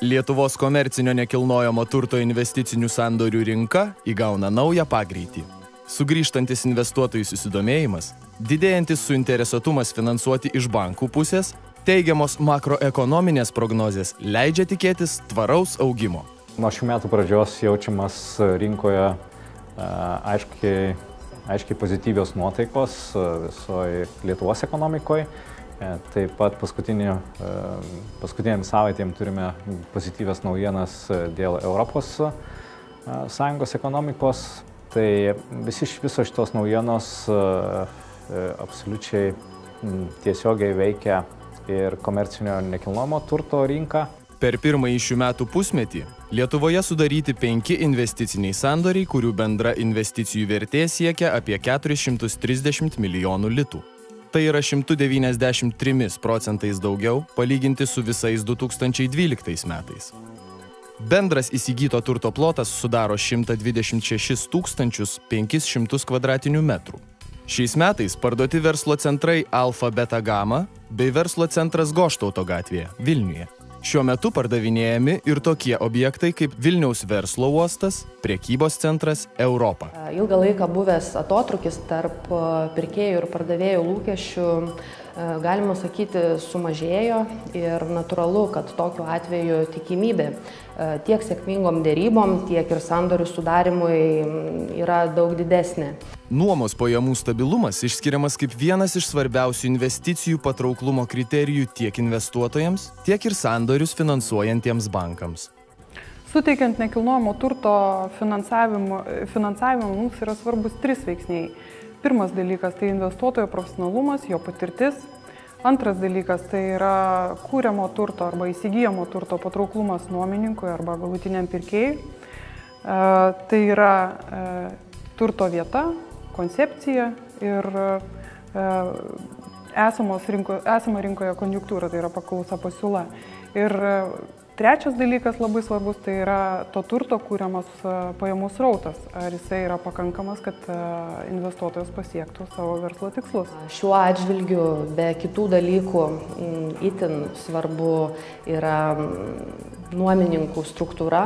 Lietuvos komercinio nekilnojamo turto investicinių sandorių rinka įgauna naują pagreitį. Sugrįžtantis investuotojų susidomėjimas, didėjantis suinteresuotumas finansuoti iš bankų pusės, teigiamos makroekonominės prognozės leidžia tikėtis tvaraus augimo. Nuo šių metų pradžios jaučiamas rinkoje aiškiai pozityvios nuotaikos visoje Lietuvos ekonomikoje. Taip pat paskutiniam savaitėm turime pozityvias naujienas dėl Europos Sąjungos ekonomikos. Tai visos šitos naujienos absoliučiai tiesiogiai veikia ir komercinio nekilnojamo turto rinką. Per pirmąjį šių metų pusmetį Lietuvoje sudaryti 5 investiciniai sandoriai, kurių bendra investicijų vertė siekia apie 430 milijonų litų. Tai yra 193% daugiau palyginti su visais 2012 metais. Bendras įsigyto turto plotas sudaro 126 500 kvadratinių metrų. Šiais metais parduoti verslo centrai Alfa Beta Gama bei verslo centras Goštauto gatvėje, Vilniuje. Šiuo metu pardavinėjami ir tokie objektai kaip Vilniaus verslo uostas, prekybos centras Europa. Ilgą laiką buvęs atotrūkis tarp pirkėjų ir pardavėjų lūkesčių, galima sakyti, sumažėjo ir natūralu, kad tokiu atveju tikimybė tiek sėkmingom dėrybom, tiek ir sandorių sudarimui yra daug didesnė. Nuomos pajamų stabilumas išskiriamas kaip vienas iš svarbiausių investicijų patrauklumo kriterijų tiek investuotojams, tiek ir sandorius finansuojantiems bankams. Suteikiant nekilnojamo turto finansavimą mums yra svarbus 3 veiksniai. Pirmas dalykas tai investuotojo profesionalumas, jo patirtis. Antras dalykas tai yra kūriamo turto arba įsigyjamo turto patrauklumas nuomininkui arba galutiniam pirkėjui. Tai yra turto vieta, koncepcija ir esama rinkoje konjunktūra, tai yra paklausa pasiūla. Ir trečias dalykas labai svarbus, tai yra to turto kūriamas pajamų srautas. Ar jisai yra pakankamas, kad investuotojas pasiektų savo verslo tikslus. Šiuo atžvilgiu be kitų dalykų itin svarbu yra nuomininkų struktūra,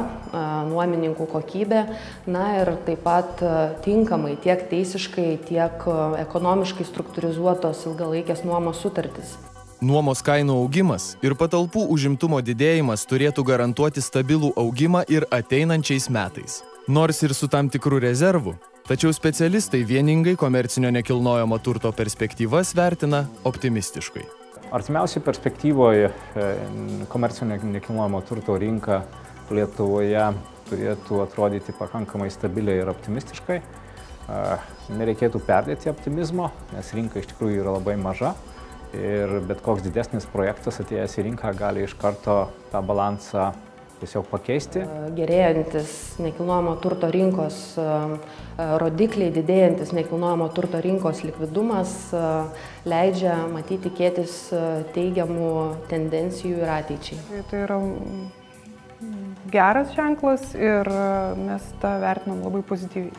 nuomininkų kokybė, na ir taip pat tinkamai tiek teisiškai, tiek ekonomiškai struktūrizuotos ilgalaikės nuomos sutartys. Nuomos kainų augimas ir patalpų užimtumo didėjimas turėtų garantuoti stabilų augimą ir ateinančiais metais. Nors ir su tam tikrų rezervų, tačiau specialistai vieningai komercinio nekilnojamo turto perspektyvas vertina optimistiškai. Artimiausiai perspektyvoje komercinio nekilnojamo turto rinka Lietuvoje turėtų atrodyti pakankamai stabiliai ir optimistiškai. Nereikėtų perdėti optimizmo, nes rinka iš tikrųjų yra labai maža. Ir bet koks didesnis projektas atėjęs į rinką gali iš karto tą balansą tiesiog pakeisti. Gerėjantis nekilnojamo turto rinkos rodikliai, didėjantis nekilnojamo turto rinkos likvidumas leidžia matyti tikėtis teigiamų tendencijų ir ateičiai. Tai yra geras ženklas ir mes tą vertinam labai pozityviai.